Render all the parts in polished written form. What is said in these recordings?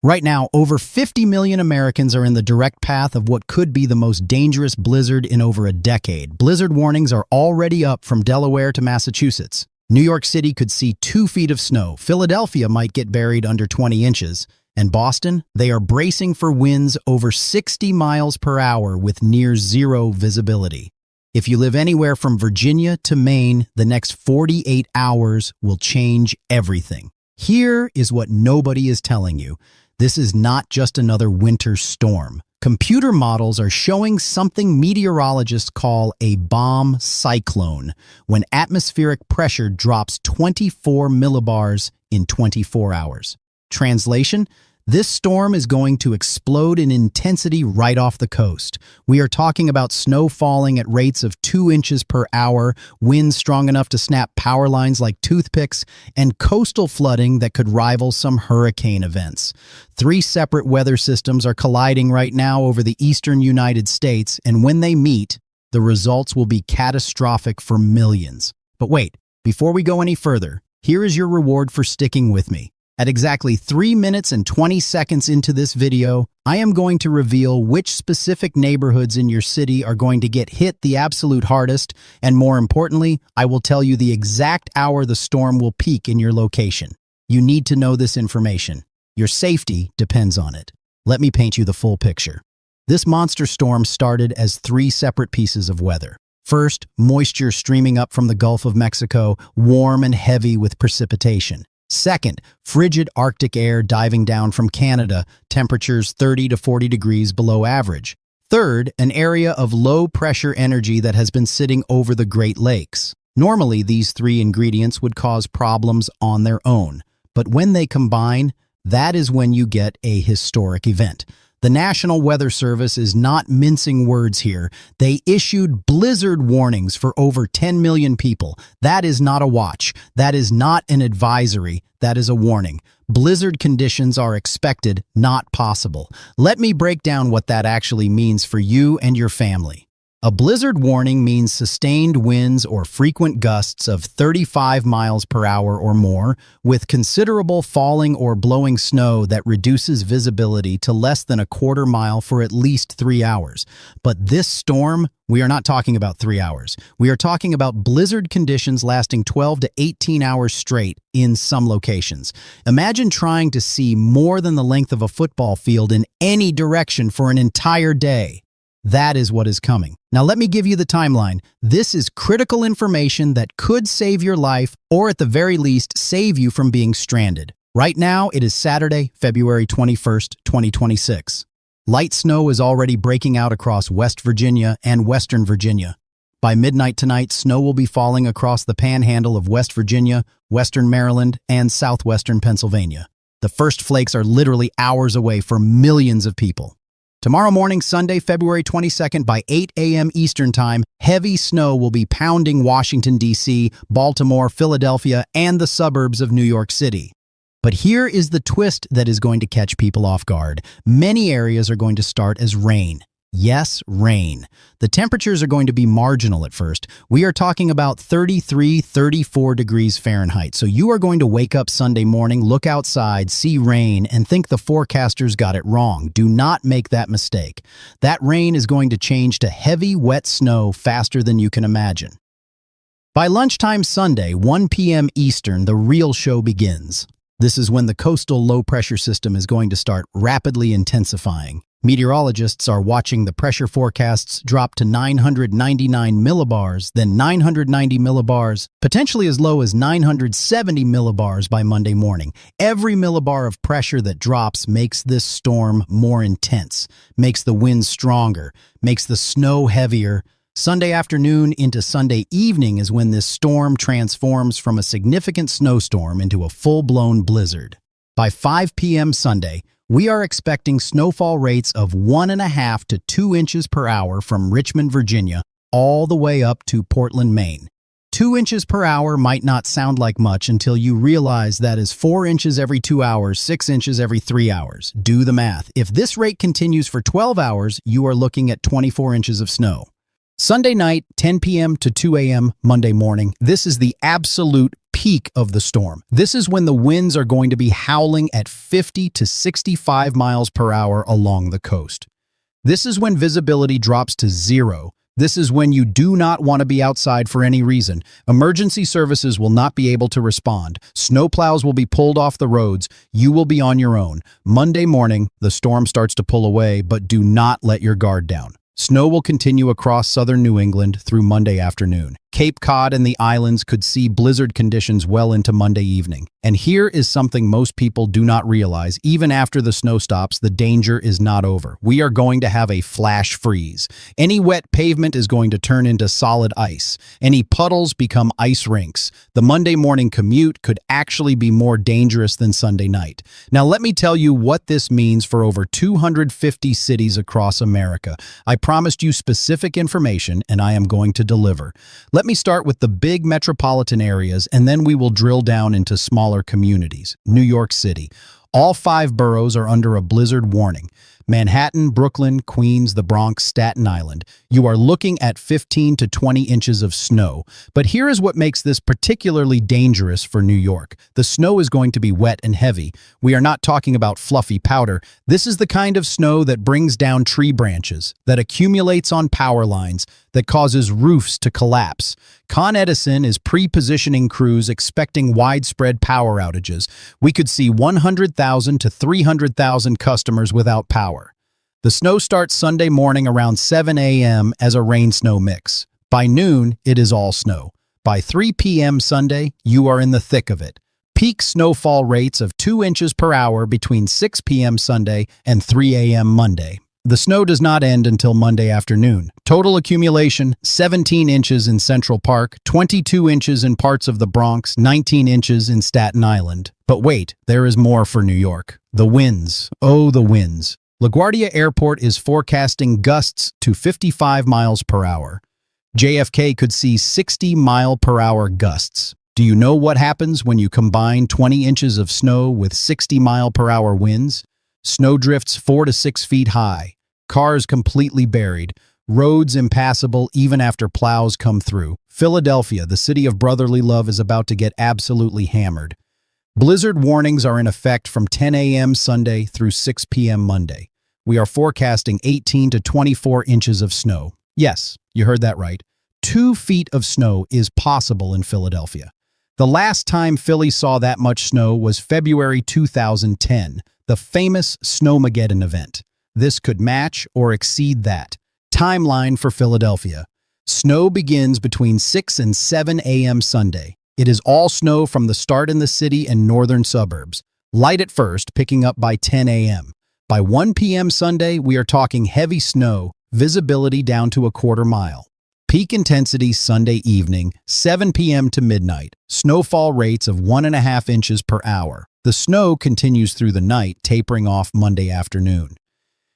Right now, over 50 million Americans are in the direct path of what could be the most dangerous blizzard in over a decade. Blizzard warnings are already up from Delaware to Massachusetts. New York City could see 2 feet of snow. Philadelphia might get buried under 20 inches. And Boston, they are bracing for winds over 60 miles per hour with near zero visibility. If you live anywhere from Virginia to Maine, the next 48 hours will change everything. Here is what nobody is telling you. This is not just another winter storm. Computer models are showing something meteorologists call a bomb cyclone, when atmospheric pressure drops 24 millibars in 24 hours. Translation: this storm is going to explode in intensity right off the coast. We are talking about snow falling at rates of 2 inches per hour, winds strong enough to snap power lines like toothpicks, and coastal flooding that could rival some hurricane events. 3 separate weather systems are colliding right now over the eastern United States, and when they meet, the results will be catastrophic for millions. But wait, before we go any further, here is your reward for sticking with me. At exactly 3 minutes and 20 seconds into this video, I am going to reveal which specific neighborhoods in your city are going to get hit the absolute hardest, and more importantly, I will tell you the exact hour the storm will peak in your location. You need to know this information. Your safety depends on it. Let me paint you the full picture. This monster storm started as 3 separate pieces of weather. First, moisture streaming up from the Gulf of Mexico, warm and heavy with precipitation. Second, frigid Arctic air diving down from Canada, temperatures 30 to 40 degrees below average. Third, an area of low-pressure energy that has been sitting over the Great Lakes. Normally, these 3 ingredients would cause problems on their own, but when they combine, that is when you get a historic event. The National Weather Service is not mincing words here. They issued blizzard warnings for over 10 million people. That is not a watch. That is not an advisory. That is a warning. Blizzard conditions are expected, not possible. Let me break down what that actually means for you and your family. A blizzard warning means sustained winds or frequent gusts of 35 miles per hour or more, with considerable falling or blowing snow that reduces visibility to less than a quarter mile for at least 3 hours. But this storm, we are not talking about 3 hours. We are talking about blizzard conditions lasting 12 to 18 hours straight in some locations. Imagine trying to see more than the length of a football field in any direction for an entire day. That is what is coming. Now let me give you the timeline. This is critical information that could save your life, or at the very least, save you from being stranded. Right now, it is Saturday, February 21st, 2026. Light snow is already breaking out across West Virginia and Western Virginia. By midnight tonight, snow will be falling across the panhandle of West Virginia, Western Maryland, and southwestern Pennsylvania. The first flakes are literally hours away for millions of people. Tomorrow morning, Sunday, February 22nd, by 8 a.m. Eastern Time, heavy snow will be pounding Washington, D.C., Baltimore, Philadelphia, and the suburbs of New York City. But here is the twist that is going to catch people off guard. Many areas are going to start as rain. Yes, rain. The temperatures are going to be marginal at first. We are talking about 33, 34 degrees Fahrenheit. So you are going to wake up Sunday morning, look outside, see rain, and think the forecasters got it wrong. Do not make that mistake. That rain is going to change to heavy, wet snow faster than you can imagine. By lunchtime Sunday, 1 p.m. Eastern, the real show begins. This is when the coastal low-pressure system is going to start rapidly intensifying. Meteorologists are watching the pressure forecasts drop to 999 millibars, then 990 millibars, potentially as low as 970 millibars by Monday morning. Every millibar of pressure that drops makes this storm more intense, makes the winds stronger, makes the snow heavier. Sunday afternoon into Sunday evening is when this storm transforms from a significant snowstorm into a full-blown blizzard. By 5 p.m. Sunday, we are expecting snowfall rates of 1.5 to 2 inches per hour from Richmond, Virginia, all the way up to Portland, Maine. 2 inches per hour might not sound like much until you realize that is 4 inches every 2 hours, 6 inches every 3 hours. Do the math. If this rate continues for 12 hours, you are looking at 24 inches of snow. Sunday night, 10 p.m. to 2 a.m. Monday morning. This is the absolute peak of the storm. This is when the winds are going to be howling at 50 to 65 miles per hour along the coast. This is when visibility drops to zero. This is when you do not want to be outside for any reason. Emergency services will not be able to respond. Snowplows will be pulled off the roads. You will be on your own. Monday morning, the storm starts to pull away, but do not let your guard down. Snow will continue across southern New England through Monday afternoon. Cape Cod and the islands could see blizzard conditions well into Monday evening. And here is something most people do not realize. Even after the snow stops, the danger is not over. We are going to have a flash freeze. Any wet pavement is going to turn into solid ice. Any puddles become ice rinks. The Monday morning commute could actually be more dangerous than Sunday night. Now let me tell you what this means for over 250 cities across America. I promised you specific information, and I am going to deliver. Let me start with the big metropolitan areas, and then we will drill down into smaller communities. New York City. All 5 boroughs are under a blizzard warning. Manhattan, Brooklyn, Queens, the Bronx, Staten Island. You are looking at 15 to 20 inches of snow. But here is what makes this particularly dangerous for New York. The snow is going to be wet and heavy. We are not talking about fluffy powder. This is the kind of snow that brings down tree branches, that accumulates on power lines, that causes roofs to collapse. Con Edison is pre-positioning crews expecting widespread power outages. We could see 100,000 to 300,000 customers without power. The snow starts Sunday morning around 7 a.m. as a rain-snow mix. By noon, it is all snow. By 3 p.m. Sunday, you are in the thick of it. Peak snowfall rates of 2 inches per hour between 6 p.m. Sunday and 3 a.m. Monday. The snow does not end until Monday afternoon. Total accumulation, 17 inches in Central Park, 22 inches in parts of the Bronx, 19 inches in Staten Island. But wait, there is more for New York. The winds. Oh, the winds. LaGuardia Airport is forecasting gusts to 55 miles per hour. JFK could see 60-mile-per-hour gusts. Do you know what happens when you combine 20 inches of snow with 60-mile-per-hour winds? Snow drifts 4 to 6 feet high, cars completely buried, roads impassable even after plows come through. Philadelphia, the city of brotherly love, is about to get absolutely hammered. Blizzard warnings are in effect from 10 a.m. Sunday through 6 p.m. Monday. We are forecasting 18 to 24 inches of snow. Yes, you heard that right. 2 feet of snow is possible in Philadelphia. The last time Philly saw that much snow was February 2010. The famous Snowmageddon event. This could match or exceed that. Timeline for Philadelphia. Snow begins between 6 and 7 a.m. Sunday. It is all snow from the start in the city and northern suburbs. Light at first, picking up by 10 a.m. By 1 p.m. Sunday, we are talking heavy snow, visibility down to a quarter mile. Peak intensity Sunday evening, 7 p.m. to midnight. Snowfall rates of 1.5 inches per hour. The snow continues through the night, tapering off Monday afternoon.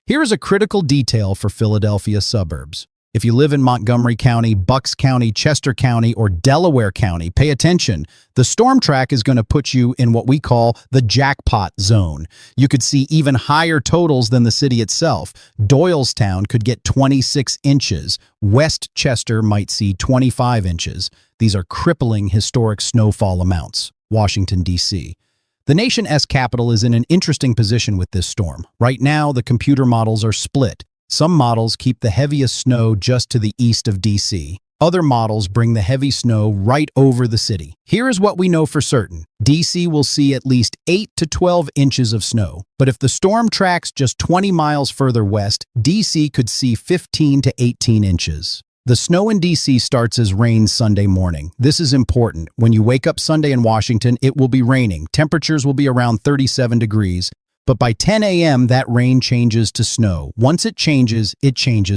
Here is a critical detail for Philadelphia suburbs. If you live in Montgomery County, Bucks County, Chester County, or Delaware County, pay attention. The storm track is going to put you in what we call the jackpot zone. You could see even higher totals than the city itself. Doylestown could get 26 inches. West Chester might see 25 inches. These are crippling historic snowfall amounts. Washington, D.C. The nation's capital is in an interesting position with this storm. Right now, the computer models are split. Some models keep the heaviest snow just to the east of D.C. Other models bring the heavy snow right over the city. Here is what we know for certain. D.C. will see at least 8 to 12 inches of snow. But if the storm tracks just 20 miles further west, D.C. could see 15 to 18 inches. The snow in D.C. starts as rain Sunday morning. This is important. When you wake up Sunday in Washington, it will be raining. Temperatures will be around 37 degrees. But by 10 a.m., that rain changes to snow. Once it changes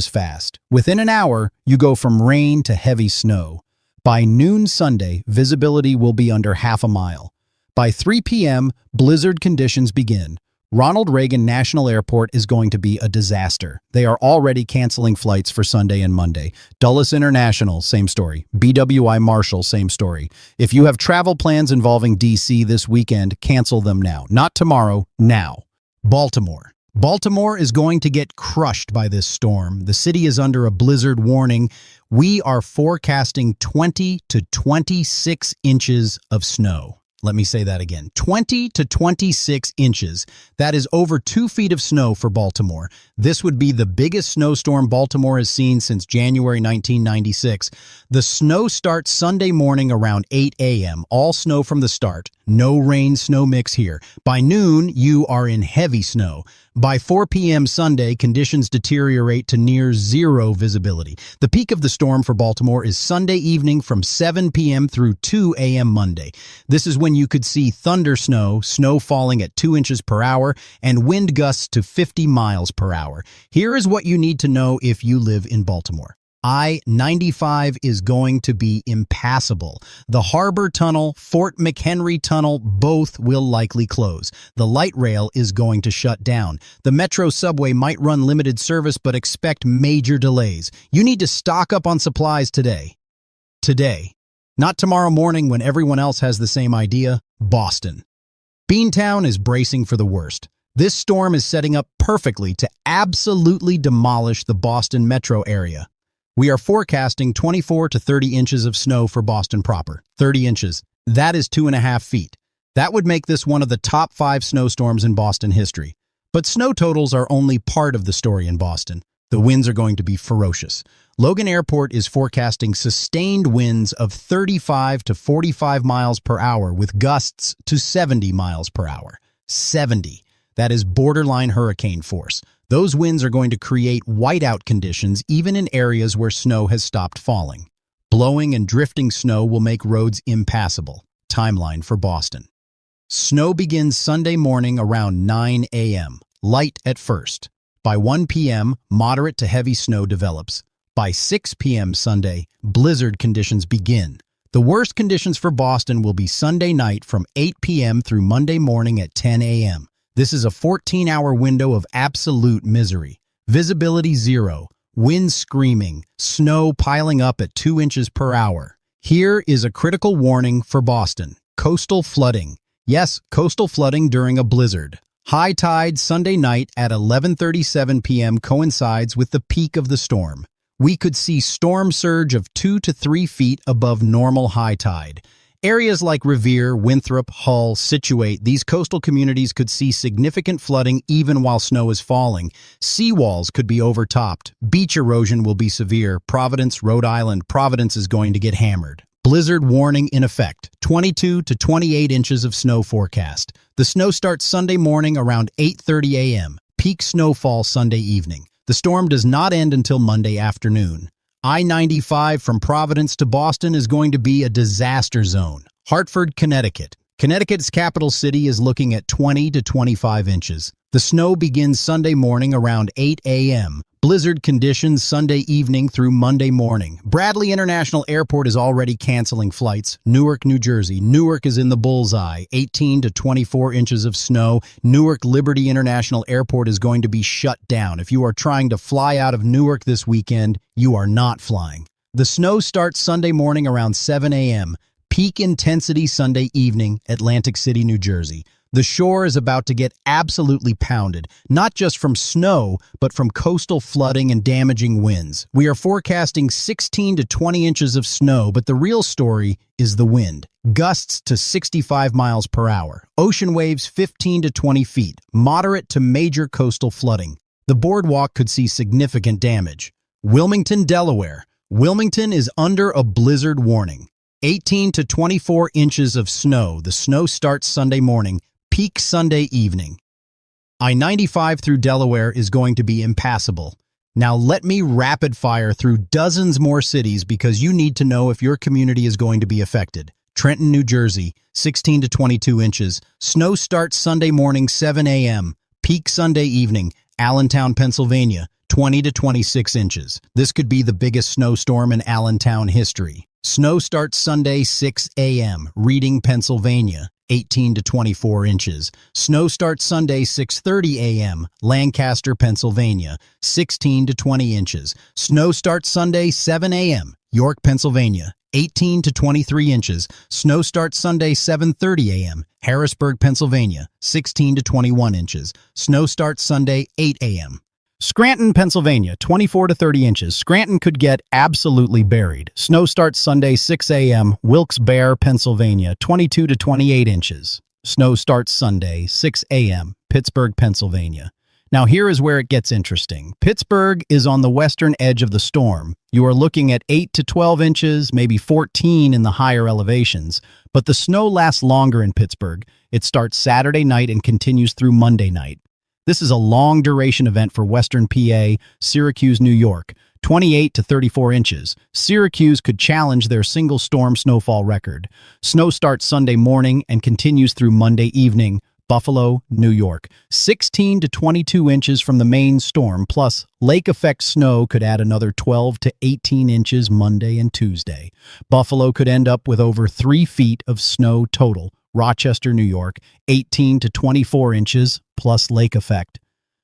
fast. Within an hour, you go from rain to heavy snow. By noon Sunday, visibility will be under half a mile. By 3 p.m., blizzard conditions begin. Ronald Reagan National Airport is going to be a disaster. They are already canceling flights for Sunday and Monday. Dulles International, same story. BWI Marshall, same story. If you have travel plans involving D.C. this weekend, cancel them now. Not tomorrow, now. Baltimore. Baltimore is going to get crushed by this storm. The city is under a blizzard warning. We are forecasting 20 to 26 inches of snow. Let me say that again. 20 to 26 inches. That is over 2 feet of snow for Baltimore. This would be the biggest snowstorm Baltimore has seen since January 1996. The snow starts Sunday morning around 8 a.m. All snow from the start. No rain, snow mix here. By noon, you are in heavy snow. By 4 p.m. Sunday, conditions deteriorate to near zero visibility. The peak of the storm for Baltimore is Sunday evening from 7 p.m. through 2 a.m. Monday. This is when you could see thunder snow, snow falling at 2 inches per hour, and wind gusts to 50 miles per hour. Here is what you need to know if you live in Baltimore. I-95 is going to be impassable. The Harbor Tunnel, Fort McHenry Tunnel, both will likely close. The light rail is going to shut down. The Metro subway might run limited service, but expect major delays. You need to stock up on supplies today. Today. Not tomorrow morning when everyone else has the same idea. Boston. Beantown is bracing for the worst. This storm is setting up perfectly to absolutely demolish the Boston metro area. We are forecasting 24 to 30 inches of snow for Boston proper. 30 inches. That is 2.5 feet. That would make this one of the top 5 snowstorms in Boston history. But snow totals are only part of the story in Boston. The winds are going to be ferocious. Logan Airport is forecasting sustained winds of 35 to 45 miles per hour with gusts to 70 miles per hour. 70. That is borderline hurricane force. Those winds are going to create whiteout conditions even in areas where snow has stopped falling. Blowing and drifting snow will make roads impassable. Timeline for Boston. Snow begins Sunday morning around 9 a.m. Light at first. By 1 p.m., moderate to heavy snow develops. By 6 p.m. Sunday, blizzard conditions begin. The worst conditions for Boston will be Sunday night from 8 p.m. through Monday morning at 10 a.m. This is a 14-hour window of absolute misery. Visibility 0, wind screaming, snow piling up at 2 inches per hour. Here is a critical warning for Boston. Coastal flooding. Yes, coastal flooding during a blizzard. High tide Sunday night at 11:37 p.m. coincides with the peak of the storm. We could see storm surge of 2 to 3 feet above normal high tide. Areas like Revere, Winthrop, Hull, Scituate, these coastal communities could see significant flooding even while snow is falling. Seawalls could be overtopped. Beach erosion will be severe. Providence, Rhode Island, Providence is going to get hammered. Blizzard warning in effect. 22 to 28 inches of snow forecast. The snow starts Sunday morning around 8:30 a.m. Peak snowfall Sunday evening. The storm does not end until Monday afternoon. I-95 from Providence to Boston is going to be a disaster zone. Hartford, Connecticut. Connecticut's capital city is looking at 20 to 25 inches. The snow begins Sunday morning around 8 a.m. Blizzard conditions Sunday evening through Monday morning. Bradley International Airport is already canceling flights. Newark, New Jersey. Newark is in the bullseye. 18 to 24 inches of snow. Newark Liberty International Airport is going to be shut down. If you are trying to fly out of Newark this weekend, you are not flying. The snow starts Sunday morning around 7 a.m. Peak intensity Sunday evening, Atlantic City, New Jersey. The shore is about to get absolutely pounded, not just from snow, but from coastal flooding and damaging winds. We are forecasting 16 to 20 inches of snow, but the real story is the wind. Gusts to 65 miles per hour. Ocean waves 15 to 20 feet. Moderate to major coastal flooding. The boardwalk could see significant damage. Wilmington, Delaware. Wilmington is under a blizzard warning. 18 to 24 inches of snow. The snow starts Sunday morning. Peak Sunday evening. I-95 through Delaware is going to be impassable. Now let me rapid fire through dozens more cities because you need to know if your community is going to be affected. Trenton, New Jersey, 16 to 22 inches. Snow starts Sunday morning, 7 a.m. Peak Sunday evening. Allentown, Pennsylvania, 20 to 26 inches. This could be the biggest snowstorm in Allentown history. Snow starts Sunday, 6 a.m. Reading, Pennsylvania, 18 to 24 inches. Snow starts Sunday, 6:30 a.m. Lancaster, Pennsylvania, 16 to 20 inches. Snow starts Sunday, 7 a.m. York, Pennsylvania, 18 to 23 inches. Snow starts Sunday 7:30 a.m. Harrisburg, Pennsylvania, 16 to 21 inches. Snow starts Sunday 8 a.m. Scranton, Pennsylvania, 24 to 30 inches. Scranton could get absolutely buried. Snow starts Sunday 6 a.m. Wilkes-Barre, Pennsylvania, 22 to 28 inches. Snow starts Sunday 6 a.m. Pittsburgh, Pennsylvania. Now here is where it gets interesting. Pittsburgh is on the western edge of the storm. You are looking at 8 to 12 inches, maybe 14 in the higher elevations. But the snow lasts longer in Pittsburgh. It starts Saturday night and continues through Monday night. This is a long-duration event for western PA, Syracuse, New York, 28 to 34 inches. Syracuse could challenge their single-storm snowfall record. Snow starts Sunday morning and continues through Monday evening. Buffalo, New York, 16 to 22 inches from the main storm, plus lake effect snow could add another 12 to 18 inches Monday and Tuesday. Buffalo could end up with over 3 feet of snow total. Rochester, New York, 18 to 24 inches, plus lake effect.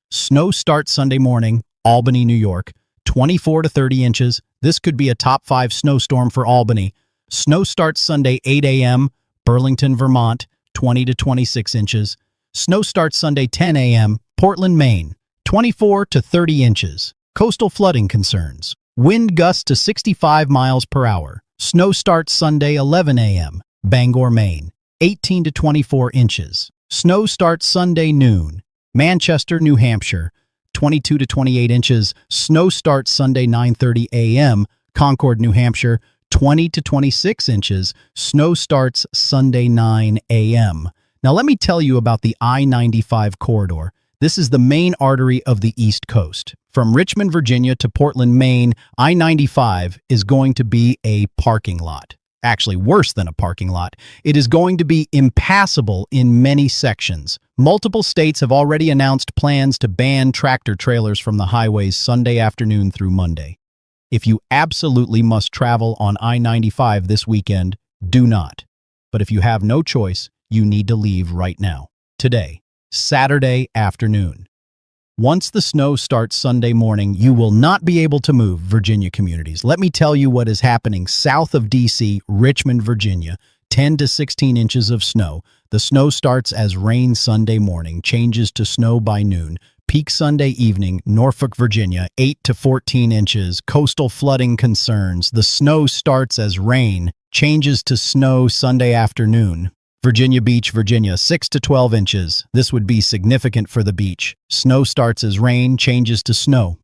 Snow starts Sunday morning. Albany, New York, 24 to 30 inches. This could be a top 5 snowstorm for Albany. Snow starts Sunday 8 a.m. Burlington, Vermont, 20 to 26 inches. Snow starts Sunday 10 a.m. Portland, Maine, 24 to 30 inches. Coastal flooding concerns. Wind gusts to 65 miles per hour. Snow starts Sunday 11 a.m. Bangor, Maine, 18 to 24 inches. Snow starts Sunday noon. Manchester, New Hampshire, 22 to 28 inches. Snow starts Sunday 9:30 a.m. Concord, New Hampshire, 20 to 26 inches. Snow starts Sunday 9 a.m. Now let me tell you about the I-95 corridor. This is the main artery of the East Coast. From Richmond, Virginia to Portland, Maine, I-95 is going to be a parking lot. Actually, worse than a parking lot. It is going to be impassable in many sections. Multiple states have already announced plans to ban tractor trailers from the highways Sunday afternoon through Monday. If you absolutely must travel on I-95 this weekend, do not. But if you have no choice, you need to leave right now. Today, Saturday afternoon. Once the snow starts Sunday morning, you will not be able to move, Virginia communities. Let me tell you what is happening south of D.C., Richmond, Virginia, 10 to 16 inches of snow. The snow starts as rain Sunday morning, changes to snow by noon. Peak Sunday evening, Norfolk, Virginia, 8 to 14 inches. Coastal flooding concerns. The snow starts as rain, changes to snow Sunday afternoon. Virginia Beach, Virginia, 6 to 12 inches. This would be significant for the beach. Snow starts as rain, changes to snow.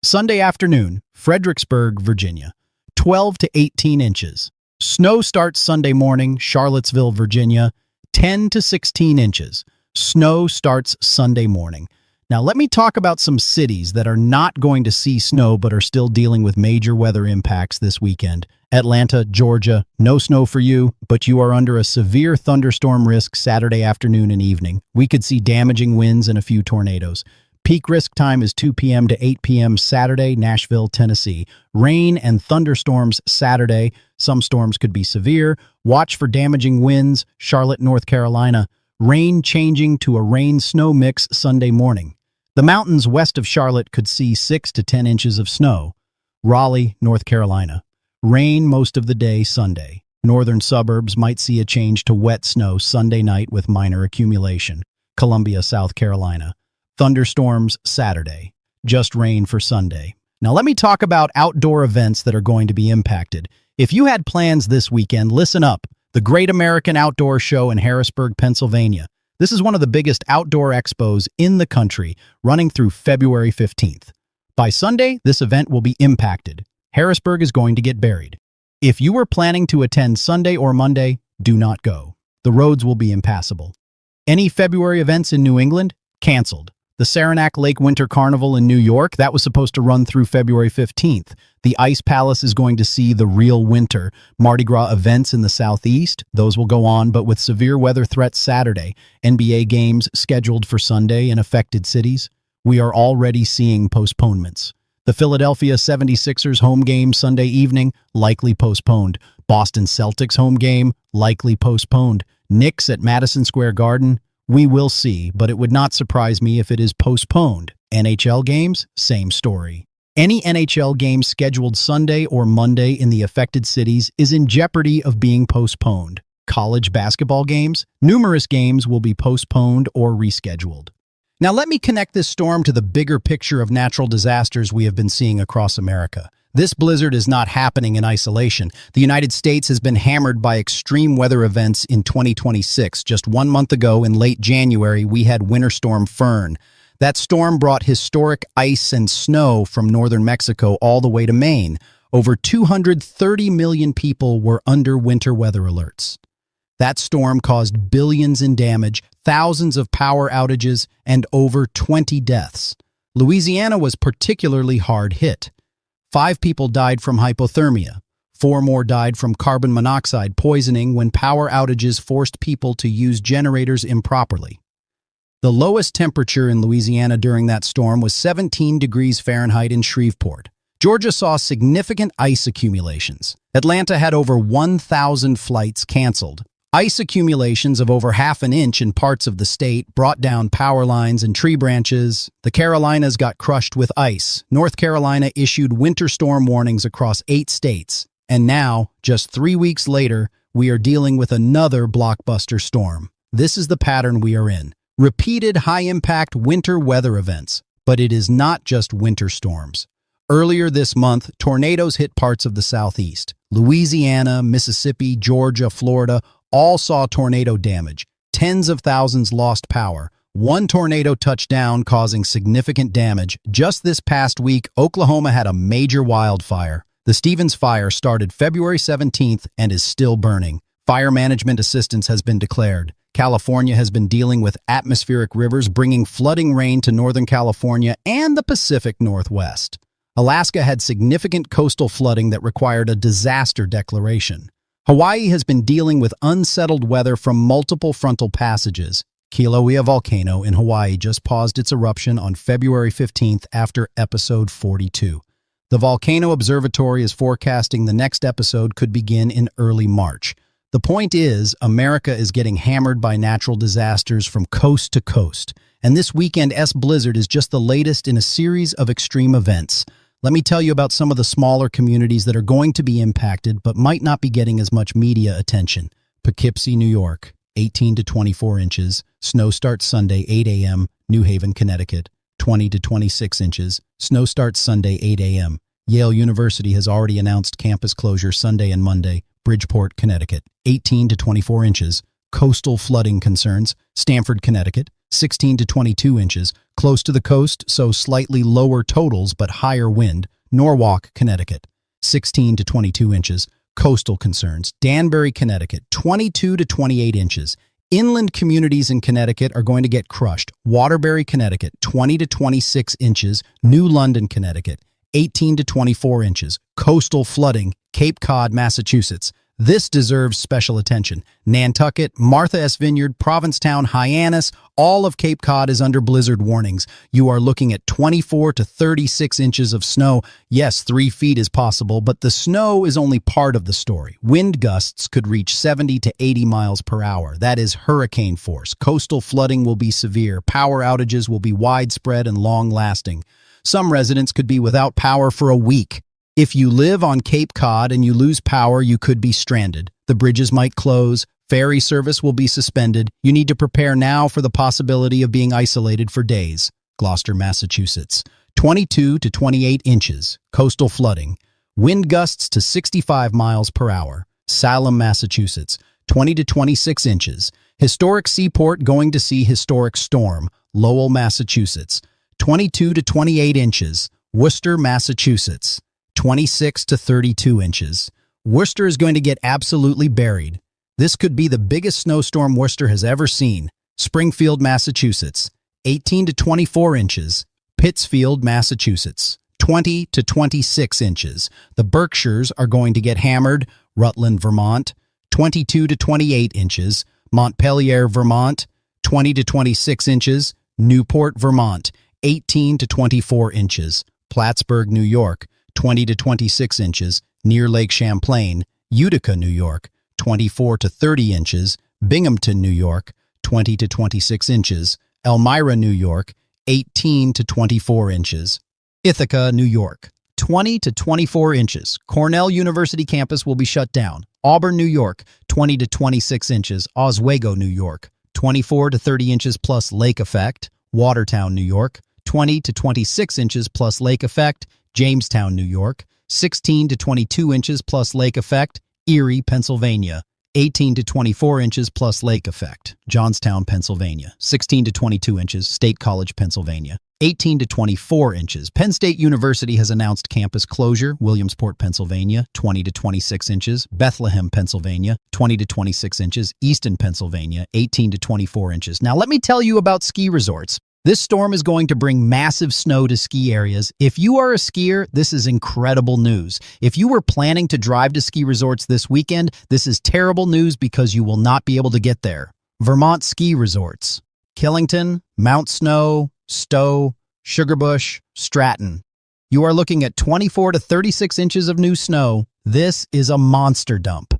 Sunday afternoon, Fredericksburg, Virginia, 12 to 18 inches. Snow starts Sunday morning, Charlottesville, Virginia, 10 to 16 inches. Snow starts Sunday morning. Now let me talk about some cities that are not going to see snow but are still dealing with major weather impacts this weekend. Atlanta, Georgia, no snow for you, but you are under a severe thunderstorm risk Saturday afternoon and evening. We could see damaging winds and a few tornadoes. Peak risk time is 2 p.m. to 8 p.m. Saturday, Nashville, Tennessee. Rain and thunderstorms Saturday. Some storms could be severe. Watch for damaging winds, Charlotte, North Carolina. Rain changing to a rain-snow mix Sunday morning. The mountains west of Charlotte could see 6 to 10 inches of snow. Raleigh, North Carolina. Rain most of the day Sunday. Northern suburbs might see a change to wet snow Sunday night with minor accumulation. Columbia, South Carolina. Thunderstorms Saturday. Just rain for Sunday. Now let me talk about outdoor events that are going to be impacted. If you had plans this weekend, listen up. The Great American Outdoor Show in Harrisburg, Pennsylvania. This is one of the biggest outdoor expos in the country, running through February 15th. By Sunday, this event will be impacted. Harrisburg is going to get buried. If you were planning to attend Sunday or Monday, do not go. The roads will be impassable. Any February events in New England? Canceled. The Saranac Lake Winter Carnival in New York, that was supposed to run through February 15th. The Ice Palace is going to see the real winter. Mardi Gras events in the southeast, those will go on, but with severe weather threats Saturday. NBA games scheduled for Sunday in affected cities. We are already seeing postponements. The Philadelphia 76ers home game Sunday evening, likely postponed. Boston Celtics home game, likely postponed. Knicks at Madison Square Garden, we will see, but it would not surprise me if it is postponed. NHL games, same story. Any NHL game scheduled Sunday or Monday in the affected cities is in jeopardy of being postponed. College basketball games, numerous games will be postponed or rescheduled. Now let me connect this storm to the bigger picture of natural disasters we have been seeing across America. This blizzard is not happening in isolation. The United States has been hammered by extreme weather events in 2026. Just 1 month ago, in late January, we had Winter Storm Fern. That storm brought historic ice and snow from northern Mexico all the way to Maine. Over 230 million people were under winter weather alerts. That storm caused billions in damage, thousands of power outages, and over 20 deaths. Louisiana was particularly hard hit. 5 people died from hypothermia. 4 more died from carbon monoxide poisoning when power outages forced people to use generators improperly. The lowest temperature in Louisiana during that storm was 17 degrees Fahrenheit in Shreveport. Georgia saw significant ice accumulations. Atlanta had over 1,000 flights canceled. Ice accumulations of over half an inch in parts of the state brought down power lines and tree branches. The Carolinas got crushed with ice. North Carolina issued winter storm warnings across 8 states. And now, just 3 weeks later, we are dealing with another blockbuster storm. This is the pattern we are in. Repeated high-impact winter weather events. But it is not just winter storms. Earlier this month, tornadoes hit parts of the southeast. Louisiana, Mississippi, Georgia, Florida all saw tornado damage. Tens of thousands lost power. One tornado touched down, causing significant damage. Just this past week, Oklahoma had a major wildfire. The Stevens Fire started February 17th and is still burning. Fire management assistance has been declared. California has been dealing with atmospheric rivers bringing flooding rain to Northern California and the Pacific Northwest. Alaska had significant coastal flooding that required a disaster declaration. Hawaii has been dealing with unsettled weather from multiple frontal passages. Kilauea volcano in Hawaii just paused its eruption on February 15th after episode 42. The Volcano Observatory is forecasting the next episode could begin in early March. The point is, America is getting hammered by natural disasters from coast to coast, and this weekend-'s blizzard is just the latest in a series of extreme events. Let me tell you about some of the smaller communities that are going to be impacted but might not be getting as much media attention. Poughkeepsie, New York, 18 to 24 inches. Snow starts Sunday, 8 a.m. New Haven, Connecticut, 20 to 26 inches. Snow starts Sunday, 8 a.m. Yale University has already announced campus closure Sunday and Monday. Bridgeport, Connecticut, 18 to 24 inches. Coastal flooding concerns. Stamford, Connecticut, 16 to 22 inches. Close to the coast, so slightly lower totals but higher wind. Norwalk, Connecticut, 16 to 22 inches. Coastal concerns. Danbury, Connecticut, 22 to 28 inches. Inland communities in Connecticut are going to get crushed. Waterbury, Connecticut, 20 to 26 inches. New London, Connecticut, 18 to 24 inches. Coastal flooding. Cape Cod, Massachusetts. This deserves special attention. Nantucket, Martha S. Vineyard, Provincetown, Hyannis, all of Cape Cod is under blizzard warnings. You are looking at 24 to 36 inches of snow. Yes, 3 feet is possible, but the snow is only part of the story. Wind gusts could reach 70 to 80 miles per hour. That is hurricane force. Coastal flooding will be severe. Power outages will be widespread and long-lasting. Some residents could be without power for a week. If you live on Cape Cod and you lose power, you could be stranded. The bridges might close. Ferry service will be suspended. You need to prepare now for the possibility of being isolated for days. Gloucester, Massachusetts. 22 to 28 inches. Coastal flooding. Wind gusts to 65 miles per hour. Salem, Massachusetts. 20 to 26 inches. Historic seaport going to see historic storm. Lowell, Massachusetts. 22 to 28 inches. Worcester, Massachusetts. 26 to 32 inches. Worcester is going to get absolutely buried. This could be the biggest snowstorm Worcester has ever seen. Springfield, Massachusetts, 18 to 24 inches. Pittsfield, Massachusetts, 20 to 26 inches. The Berkshires are going to get hammered. Rutland, Vermont, 22 to 28 inches. Montpelier, Vermont, 20 to 26 inches. Newport, Vermont, 18 to 24 inches. Plattsburgh, New York, 20 to 26 inches. Near Lake Champlain, Utica, New York, 24 to 30 inches. Binghamton, New York, 20 to 26 inches. Elmira, New York, 18 to 24 inches. Ithaca, New York, 20 to 24 inches. Cornell University campus will be shut down. Auburn, New York, 20 to 26 inches. Oswego, New York, 24 to 30 inches plus lake effect. Watertown, New York, 20 to 26 inches plus lake effect. Jamestown, New York, 16 to 22 inches plus lake effect. Erie, Pennsylvania, 18 to 24 inches plus lake effect. Johnstown, Pennsylvania, 16 to 22 inches. State College, Pennsylvania, 18 to 24 inches. Penn State University has announced campus closure. Williamsport, Pennsylvania, 20 to 26 inches. Bethlehem, Pennsylvania, 20 to 26 inches. Easton, Pennsylvania, 18 to 24 inches. Now let me tell you about ski resorts. This storm is going to bring massive snow to ski areas. If you are a skier, this is incredible news. If you were planning to drive to ski resorts this weekend, this is terrible news because you will not be able to get there. Vermont ski resorts: Killington, Mount Snow, Stowe, Sugarbush, Stratton. You are looking at 24 to 36 inches of new snow. This is a monster dump.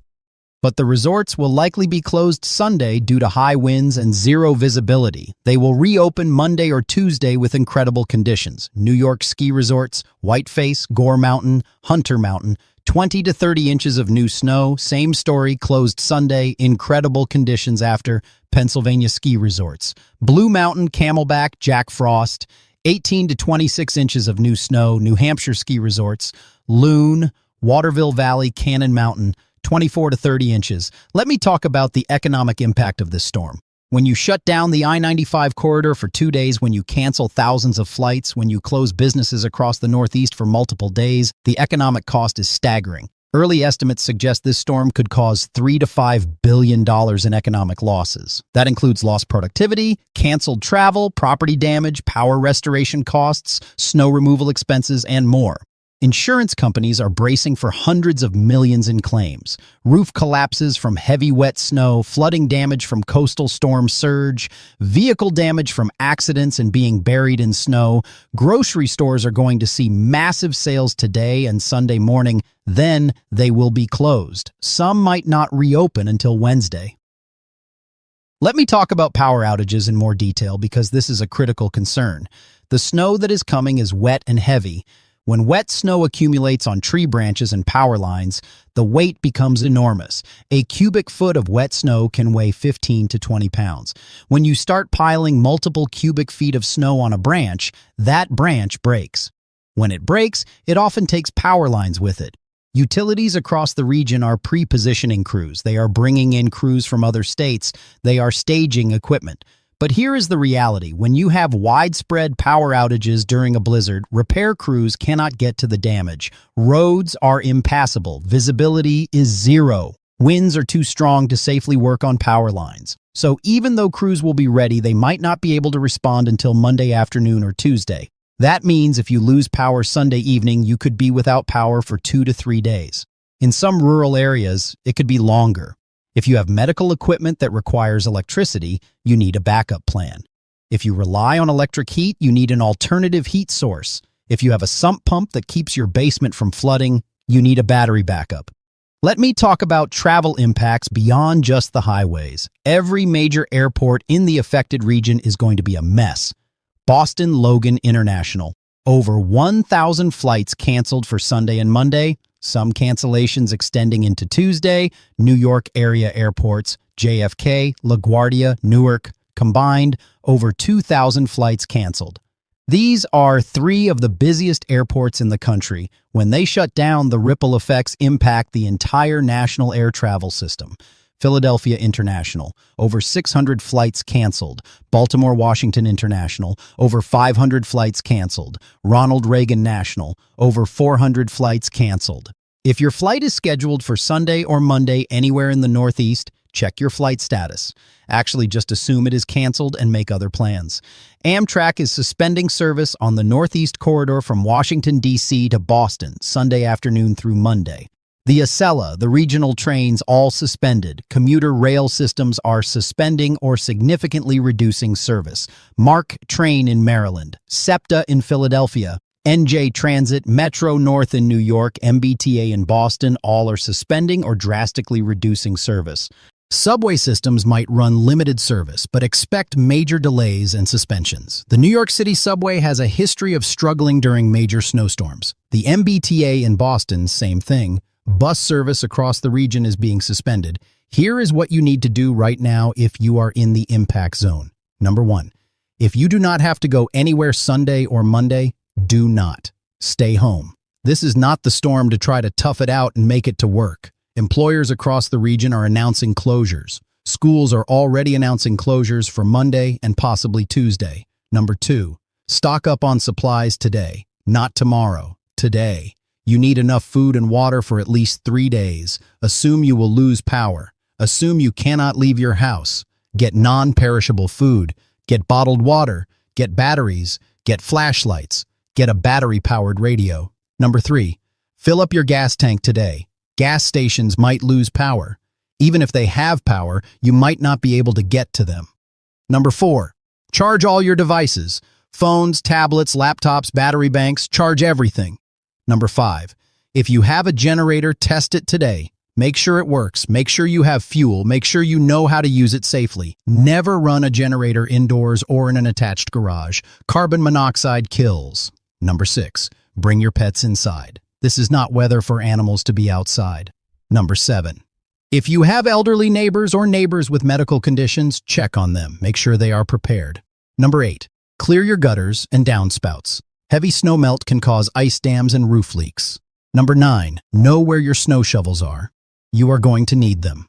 But the resorts will likely be closed Sunday due to high winds and zero visibility. They will reopen Monday or Tuesday with incredible conditions. New York ski resorts: Whiteface, Gore Mountain, Hunter Mountain, 20 to 30 inches of new snow. Same story, closed Sunday, incredible conditions after. Pennsylvania ski resorts: Blue Mountain, Camelback, Jack Frost, 18 to 26 inches of new snow. New Hampshire ski resorts: Loon, Waterville Valley, Cannon Mountain, 24 to 30 inches. Let me talk about the economic impact of this storm. When you shut down the I-95 corridor for 2 days, when you cancel thousands of flights, when you close businesses across the Northeast for multiple days, the economic cost is staggering. Early estimates suggest this storm could cause $3 to $5 billion in economic losses. That includes lost productivity, canceled travel, property damage, power restoration costs, snow removal expenses, and more. Insurance companies are bracing for hundreds of millions in claims. Roof collapses from heavy wet snow, flooding damage from coastal storm surge, vehicle damage from accidents and being buried in snow. Grocery stores are going to see massive sales today and Sunday morning. Then they will be closed. Some might not reopen until Wednesday. Let me talk about power outages in more detail because this is a critical concern. The snow that is coming is wet and heavy. When wet snow accumulates on tree branches and power lines, the weight becomes enormous. A cubic foot of wet snow can weigh 15 to 20 pounds. When you start piling multiple cubic feet of snow on a branch, that branch breaks. When it breaks, it often takes power lines with it. Utilities across the region are pre-positioning crews. They are bringing in crews from other states. They are staging equipment. But here is the reality. When you have widespread power outages during a blizzard, repair crews cannot get to the damage. Roads are impassable. Visibility is zero. Winds are too strong to safely work on power lines. So even though crews will be ready, they might not be able to respond until Monday afternoon or Tuesday. That means if you lose power Sunday evening, you could be without power for 2 to 3 days. In some rural areas, it could be longer. If you have medical equipment that requires electricity, you need a backup plan. If you rely on electric heat, you need an alternative heat source. If you have a sump pump that keeps your basement from flooding, you need a battery backup. Let me talk about travel impacts beyond just the highways. Every major airport in the affected region is going to be a mess. Boston Logan International. Over 1,000 flights canceled for Sunday and Monday. Some cancellations extending into Tuesday. New York area airports: JFK, LaGuardia, Newark. Combined, over 2,000 flights canceled. These are 3 of the busiest airports in the country. When they shut down, the ripple effects impact the entire national air travel system. Philadelphia International, over 600 flights canceled. Baltimore Washington International, over 500 flights canceled. Ronald Reagan National, over 400 flights canceled. If your flight is scheduled for Sunday or Monday anywhere in the Northeast, check your flight status. Actually, just assume it is canceled and make other plans. Amtrak is suspending service on the Northeast Corridor from Washington, D.C. to Boston, Sunday afternoon through Monday. The Acela, the regional trains, all suspended. Commuter rail systems are suspending or significantly reducing service. MARC train in Maryland, SEPTA in Philadelphia, NJ Transit, Metro North in New York, MBTA in Boston, all are suspending or drastically reducing service. Subway systems might run limited service, but expect major delays and suspensions. The New York City subway has a history of struggling during major snowstorms. The MBTA in Boston, same thing. Bus service across the region is being suspended. Here is what you need to do right now if you are in the impact zone. Number 1. If you do not have to go anywhere Sunday or Monday, do not. Stay home. This is not the storm to try to tough it out and make it to work. Employers across the region are announcing closures. Schools are already announcing closures for Monday and possibly Tuesday. Number 2. Stock up on supplies today, not tomorrow, today. You need enough food and water for at least 3 days. Assume you will lose power. Assume you cannot leave your house. Get non-perishable food. Get bottled water. Get batteries. Get flashlights. Get a battery-powered radio. Number 3. Fill up your gas tank today. Gas stations might lose power. Even if they have power, you might not be able to get to them. Number 4. Charge all your devices. Phones, tablets, laptops, battery banks, charge everything. Number 5. If you have a generator, test it today. Make sure it works. Make sure you have fuel. Make sure you know how to use it safely. Never run a generator indoors or in an attached garage. Carbon monoxide kills. Number 6. Bring your pets inside. This is not weather for animals to be outside. Number 7. If you have elderly neighbors or neighbors with medical conditions, check on them. Make sure they are prepared. Number 8. Clear your gutters and downspouts. Heavy snowmelt can cause ice dams and roof leaks. Number 9. Know where your snow shovels are. You are going to need them.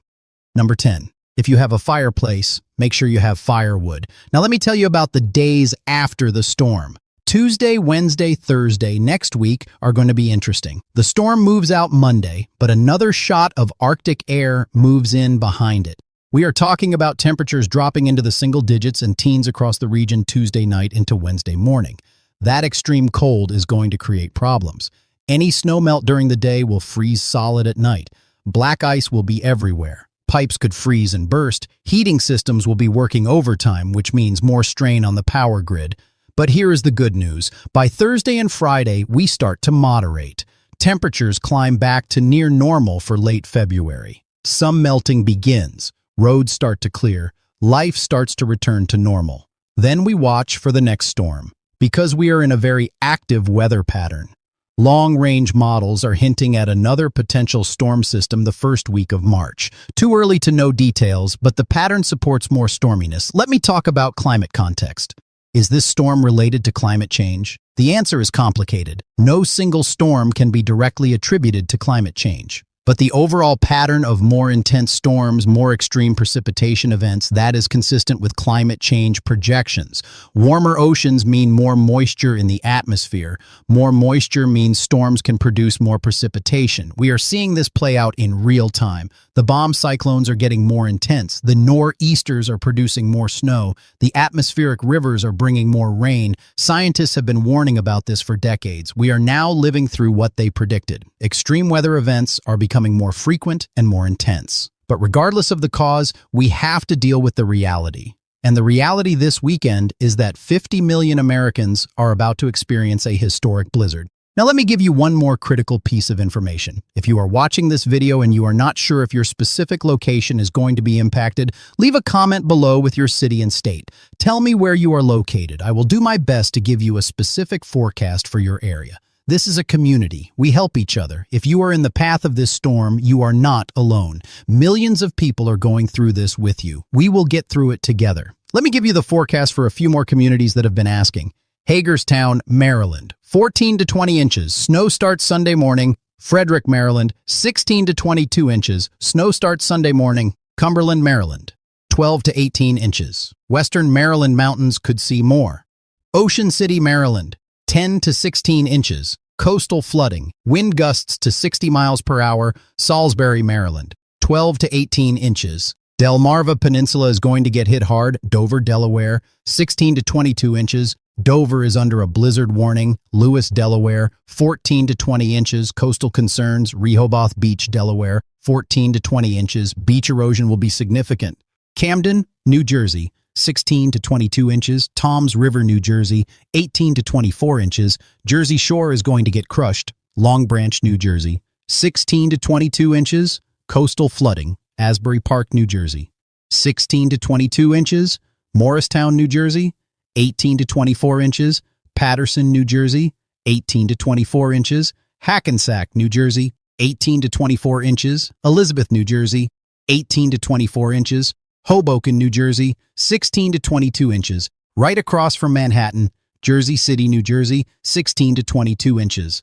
Number 10. If you have a fireplace, make sure you have firewood. Now let me tell you about the days after the storm. Tuesday, Wednesday, Thursday next week are going to be interesting. The storm moves out Monday, but another shot of Arctic air moves in behind it. We are talking about temperatures dropping into the single digits and teens across the region Tuesday night into Wednesday morning. That extreme cold is going to create problems. Any snowmelt during the day will freeze solid at night. Black ice will be everywhere. Pipes could freeze and burst. Heating systems will be working overtime, which means more strain on the power grid. But here is the good news. By Thursday and Friday, we start to moderate. Temperatures climb back to near normal for late February. Some melting begins. Roads start to clear. Life starts to return to normal. Then we watch for the next storm. Because we are in a very active weather pattern. Long-range models are hinting at another potential storm system the first week of March. Too early to know details, but the pattern supports more storminess. Let me talk about climate context. Is this storm related to climate change? The answer is complicated. No single storm can be directly attributed to climate change. But the overall pattern of more intense storms, more extreme precipitation events, that is consistent with climate change projections. Warmer oceans mean more moisture in the atmosphere. More moisture means storms can produce more precipitation. We are seeing this play out in real time. The bomb cyclones are getting more intense. The nor'easters are producing more snow. The atmospheric rivers are bringing more rain. Scientists have been warning about this for decades. We are now living through what they predicted. Extreme weather events are becoming more frequent and more intense. But regardless of the cause, we have to deal with the reality. And the reality this weekend is that 50 million Americans are about to experience a historic blizzard. Now let me give you one more critical piece of information. If you are watching this video and you are not sure if your specific location is going to be impacted, leave a comment below with your city and state. Tell me where you are located. I will do my best to give you a specific forecast for your area. This is a community. We help each other. If you are in the path of this storm, you are not alone. Millions of people are going through this with you. We will get through it together. Let me give you the forecast for a few more communities that have been asking. Hagerstown, Maryland, 14 to 20 inches. Snow starts Sunday morning. Frederick, Maryland, 16 to 22 inches. Snow starts Sunday morning. Cumberland, Maryland, 12 to 18 inches. Western Maryland mountains could see more. Ocean City, Maryland, 10 to 16 inches. Coastal flooding. Wind gusts to 60 miles per hour. Salisbury, Maryland, 12 to 18 inches. Delmarva Peninsula is going to get hit hard. Dover, Delaware, 16 to 22 inches. Dover is under a blizzard warning. Lewis, Delaware, 14 to 20 inches. Coastal concerns. Rehoboth Beach, Delaware, 14 to 20 inches. Beach erosion will be significant. Camden, New Jersey, 16 to 22 inches. Toms River, New Jersey, 18 to 24 inches. Jersey Shore is going to get crushed. Long Branch, New Jersey, 16 to 22 inches. Coastal flooding. Asbury Park, New Jersey. 16 to 22 inches, Morristown, New Jersey. 18 to 24 inches, Paterson, New Jersey. 18 to 24 inches, Hackensack, New Jersey. 18 to 24 inches, Elizabeth, New Jersey. 18 to 24 inches, Hoboken, New Jersey. 16 to 22 inches, right across from Manhattan, Jersey City, New Jersey. 16 to 22 inches.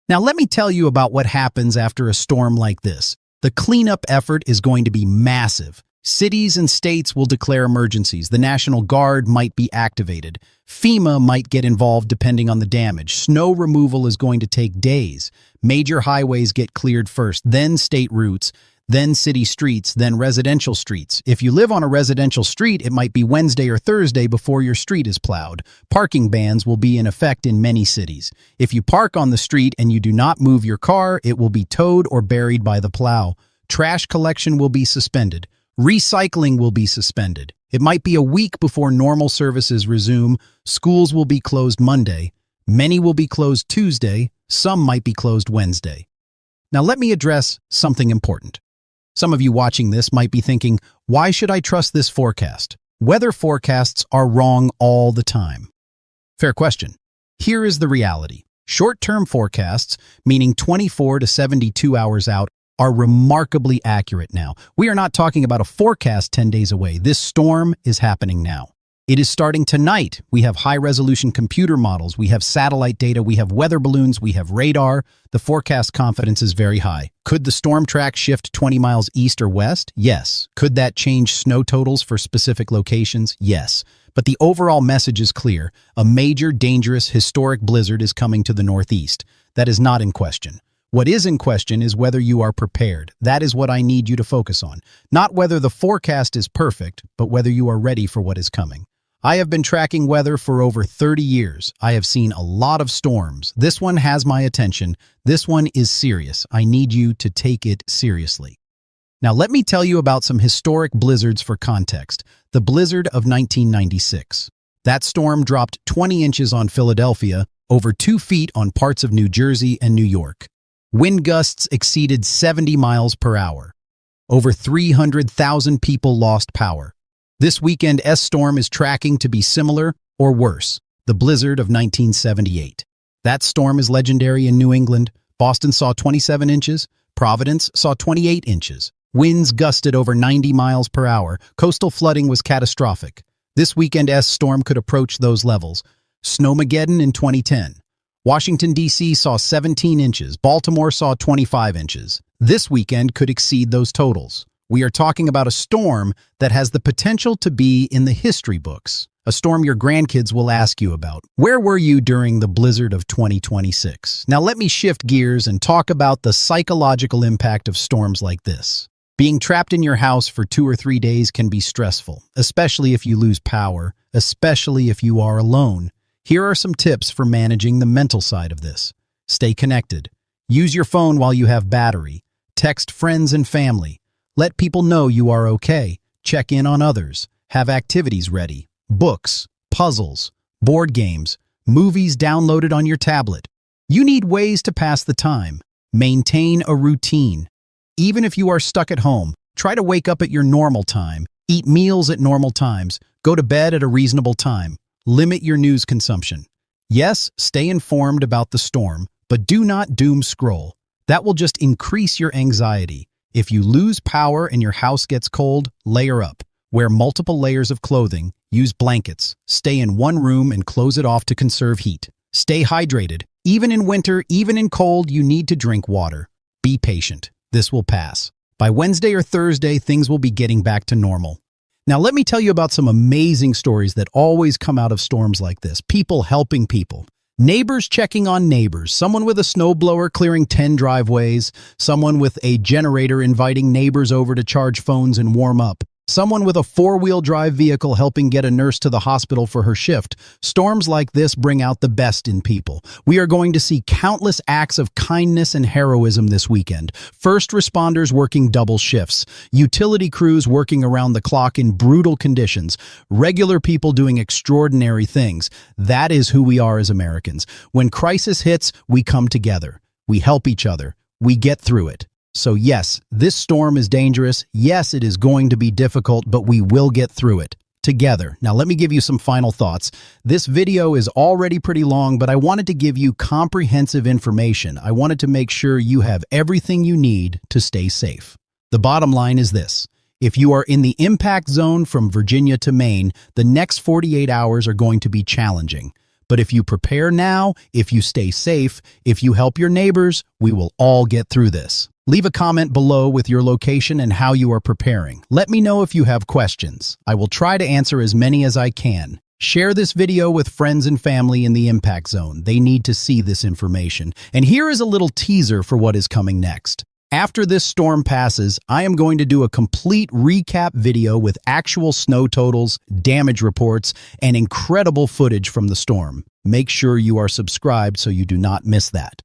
Now let me tell you about what happens after a storm like this. The cleanup effort is going to be massive. Cities and states will declare emergencies. The National Guard might be activated. FEMA might get involved depending on the damage. Snow removal is going to take days. Major highways get cleared first, then state routes, then city streets, then residential streets. If you live on a residential street, it might be Wednesday or Thursday before your street is plowed. Parking bans will be in effect in many cities. If you park on the street and you do not move your car, it will be towed or buried by the plow. Trash collection will be suspended. Recycling will be suspended. It might be a week before normal services resume. Schools will be closed Monday. Many will be closed Tuesday. Some might be closed Wednesday. Now let me address something important. Some of you watching this might be thinking, why should I trust this forecast? Weather forecasts are wrong all the time. Fair question. Here is the reality. Short-term forecasts, meaning 24 to 72 hours out, are remarkably accurate now. We are not talking about a forecast 10 days away. This storm is happening now. It is starting tonight. We have high-resolution computer models. We have satellite data. We have weather balloons. We have radar. The forecast confidence is very high. Could the storm track shift 20 miles east or west? Yes. Could that change snow totals for specific locations? Yes. But the overall message is clear. A major, dangerous, historic blizzard is coming to the northeast. That is not in question. What is in question is whether you are prepared. That is what I need you to focus on. Not whether the forecast is perfect, but whether you are ready for what is coming. I have been tracking weather for over 30 years. I have seen a lot of storms. This one has my attention. This one is serious. I need you to take it seriously. Now let me tell you about some historic blizzards for context. The blizzard of 1996. That storm dropped 20 inches on Philadelphia, over 2 feet on parts of New Jersey and New York. Wind gusts exceeded 70 miles per hour. Over 300,000 people lost power. This weekend S-storm is tracking to be similar or worse, the blizzard of 1978. That storm is legendary in New England. Boston saw 27 inches. Providence saw 28 inches. Winds gusted over 90 miles per hour. Coastal flooding was catastrophic. This weekend S-storm could approach those levels. Snowmageddon in 2010. Washington, D.C. saw 17 inches. Baltimore saw 25 inches. This weekend could exceed those totals. We are talking about a storm that has the potential to be in the history books, a storm your grandkids will ask you about. Where were you during the blizzard of 2026? Now let me shift gears and talk about the psychological impact of storms like this. Being trapped in your house for 2 or 3 days can be stressful, especially if you lose power, especially if you are alone. Here are some tips for managing the mental side of this. Stay connected. Use your phone while you have battery. Text friends and family. Let people know you are okay. Check in on others. Have activities ready. Books, puzzles, board games, movies downloaded on your tablet. You need ways to pass the time. Maintain a routine. Even if you are stuck at home, try to wake up at your normal time. Eat meals at normal times. Go to bed at a reasonable time. Limit your news consumption. Yes, stay informed about the storm, but do not doom scroll. That will just increase your anxiety. If you lose power and your house gets cold, layer up. Wear multiple layers of clothing. Use blankets. Stay in one room and close it off to conserve heat. Stay hydrated. Even in winter, even in cold, you need to drink water. Be patient. This will pass. By Wednesday or Thursday, things will be getting back to normal. Now, let me tell you about some amazing stories that always come out of storms like this. People helping people. Neighbors checking on neighbors. Someone with a snowblower clearing 10 driveways. Someone with a generator inviting neighbors over to charge phones and warm up. Someone with a 4-wheel drive vehicle helping get a nurse to the hospital for her shift. Storms like this bring out the best in people. We are going to see countless acts of kindness and heroism this weekend. First responders working double shifts. Utility crews working around the clock in brutal conditions. Regular people doing extraordinary things. That is who we are as Americans. When crisis hits, we come together. We help each other. We get through it. So yes, this storm is dangerous. Yes, it is going to be difficult, but we will get through it together. Now, let me give you some final thoughts. This video is already pretty long, but I wanted to give you comprehensive information. I wanted to make sure you have everything you need to stay safe. The bottom line is this. If you are in the impact zone from Virginia to Maine, the next 48 hours are going to be challenging. But if you prepare now, if you stay safe, if you help your neighbors, we will all get through this. Leave a comment below with your location and how you are preparing. Let me know if you have questions. I will try to answer as many as I can. Share this video with friends and family in the impact zone. They need to see this information. And here is a little teaser for what is coming next. After this storm passes, I am going to do a complete recap video with actual snow totals, damage reports, and incredible footage from the storm. Make sure you are subscribed so you do not miss that.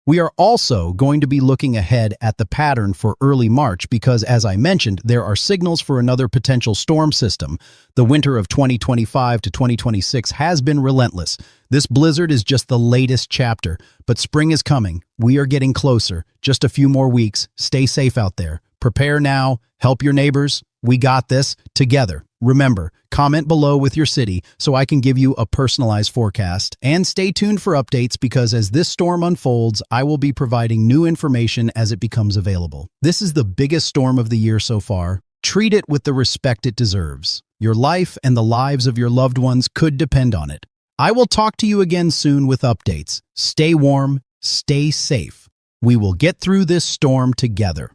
We are also going to be looking ahead at the pattern for early March because, as I mentioned, there are signals for another potential storm system. The winter of 2025 to 2026 has been relentless. This blizzard is just the latest chapter, but spring is coming. We are getting closer. Just a few more weeks. Stay safe out there. Prepare now. Help your neighbors. We got this together. Remember, comment below with your city so I can give you a personalized forecast. And stay tuned for updates because as this storm unfolds, I will be providing new information as it becomes available. This is the biggest storm of the year so far. Treat it with the respect it deserves. Your life and the lives of your loved ones could depend on it. I will talk to you again soon with updates. Stay warm, stay safe. We will get through this storm together.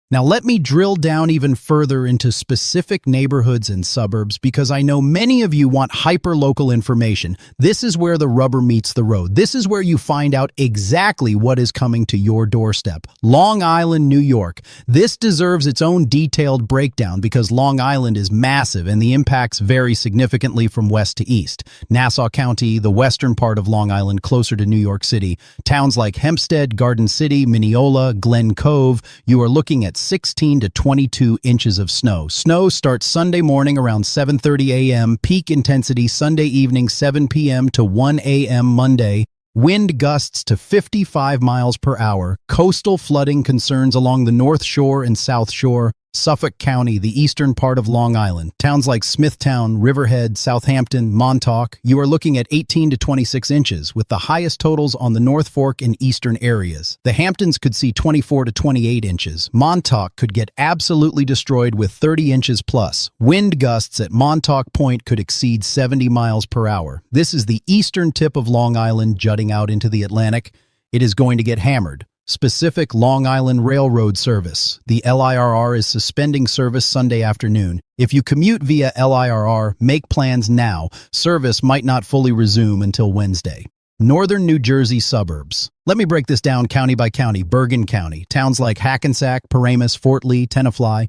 Now let me drill down even further into specific neighborhoods and suburbs because I know many of you want hyper-local information. This is where the rubber meets the road. This is where you find out exactly what is coming to your doorstep. Long Island, New York. This deserves its own detailed breakdown because Long Island is massive and the impacts vary significantly from west to east. Nassau County, the western part of Long Island closer to New York City. Towns like Hempstead, Garden City, Mineola, Glen Cove. You are looking at 16 to 22 inches of snow. Snow starts Sunday morning around 7:30 a.m., peak intensity Sunday evening 7 p.m. to 1 a.m. Monday. Wind gusts to 55 miles per hour. Coastal flooding concerns along the North Shore and South Shore. Suffolk County, the eastern part of Long Island. Towns like Smithtown, Riverhead, Southampton, Montauk. You are looking at 18 to 26 inches, with the highest totals on the North Fork and eastern areas. The Hamptons could see 24 to 28 inches. Montauk could get absolutely destroyed with 30 inches plus. Wind gusts at Montauk Point could exceed 70 miles per hour. This is the eastern tip of Long Island jutting out into the Atlantic. It is going to get hammered. Specific Long Island Railroad service. The LIRR is suspending service Sunday afternoon. If you commute via LIRR, make plans now. Service might not fully resume until Wednesday. Northern New Jersey suburbs. Let me break this down county by county. Bergen County. Towns like Hackensack, Paramus, Fort Lee, Tenafly.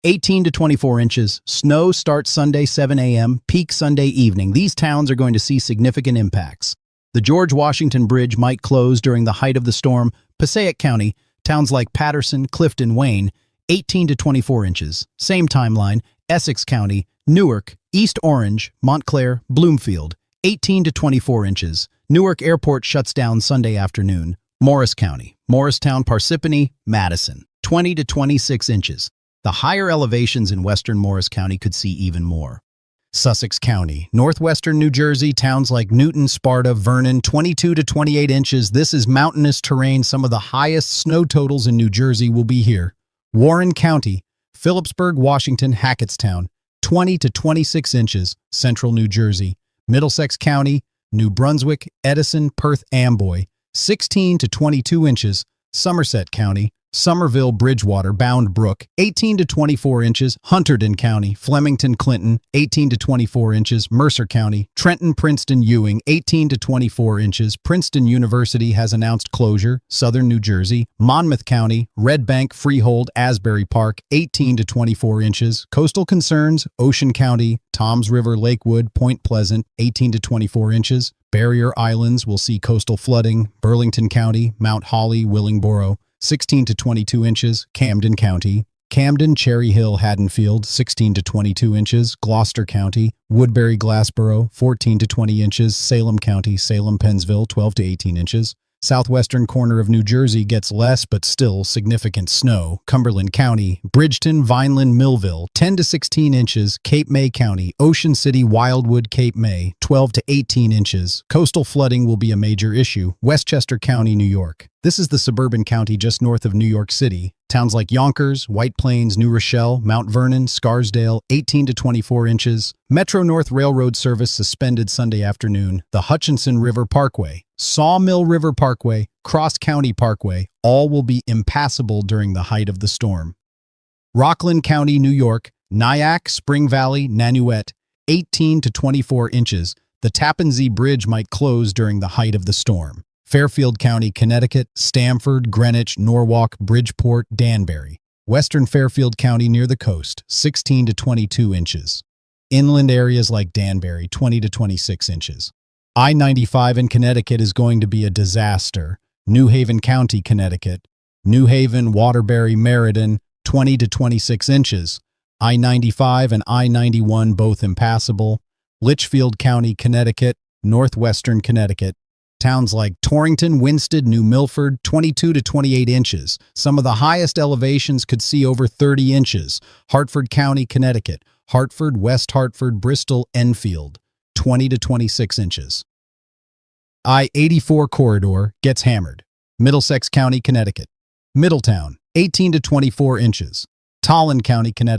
18 to 24 inches. Snow starts Sunday 7 a.m., peak Sunday evening. These towns are going to see significant impacts. The George Washington Bridge might close during the height of the storm. Passaic County, towns like Patterson, Clifton, Wayne, 18 to 24 inches. Same timeline. Essex County, Newark, East Orange, Montclair, Bloomfield, 18 to 24 inches. Newark Airport shuts down Sunday afternoon. Morris County, Morristown, Parsippany, Madison, 20 to 26 inches. The higher elevations in western Morris County could see even more. Sussex County, northwestern New Jersey, towns like Newton, Sparta, Vernon, 22 to 28 inches. This is mountainous terrain. Some of the highest snow totals in New Jersey will be here. Warren County, Phillipsburg, Washington, Hackettstown, 20 to 26 inches, central New Jersey. Middlesex County, New Brunswick, Edison, Perth, Amboy, 16 to 22 inches. Somerset County, Somerville, Bridgewater, Bound Brook, 18 to 24 inches. Hunterdon County, Flemington, Clinton, 18 to 24 inches. Mercer County, Trenton, Princeton, Ewing, 18 to 24 inches. Princeton University has announced closure. Southern New Jersey, Monmouth County, Red Bank, Freehold, Asbury Park, 18 to 24 inches. Coastal concerns, Ocean County, Toms River, Lakewood, Point Pleasant, 18 to 24 inches. Barrier Islands will see coastal flooding. Burlington County, Mount Holly, Willingboro, 16 to 22 inches. Camden County, Camden, Cherry Hill, Haddonfield, 16 to 22 inches. Gloucester County, Woodbury, Glassboro, 14 to 20 inches. Salem County, Salem, Pennsville, 12 to 18 inches. Southwestern corner of New Jersey gets less but still significant snow. Cumberland County, Bridgeton, Vineland, Millville, 10 to 16 inches. Cape May County, Ocean City, Wildwood, Cape May, 12 to 18 inches. Coastal flooding will be a major issue. Westchester County, New York. This is the suburban county just north of New York City. Towns like Yonkers, White Plains, New Rochelle, Mount Vernon, Scarsdale, 18 to 24 inches. Metro-North Railroad service suspended Sunday afternoon. The Hutchinson River Parkway, Sawmill River Parkway, Cross County Parkway, all will be impassable during the height of the storm. Rockland County, New York, Nyack, Spring Valley, Nanuet, 18 to 24 inches. The Tappan Zee Bridge might close during the height of the storm. Fairfield County, Connecticut, Stamford, Greenwich, Norwalk, Bridgeport, Danbury. Western Fairfield County near the coast, 16 to 22 inches. Inland areas like Danbury, 20 to 26 inches. I-95 in Connecticut is going to be a disaster. New Haven County, Connecticut. New Haven, Waterbury, Meriden, 20 to 26 inches. I-95 and I-91 both impassable. Litchfield County, Connecticut, northwestern Connecticut. Towns like Torrington, Winsted, New Milford, 22 to 28 inches. Some of the highest elevations could see over 30 inches. Hartford County, Connecticut. Hartford, West Hartford, Bristol, Enfield, 20 to 26 inches. I-84 corridor gets hammered. Middlesex County, Connecticut. Middletown, 18 to 24 inches. Tolland County, Connecticut.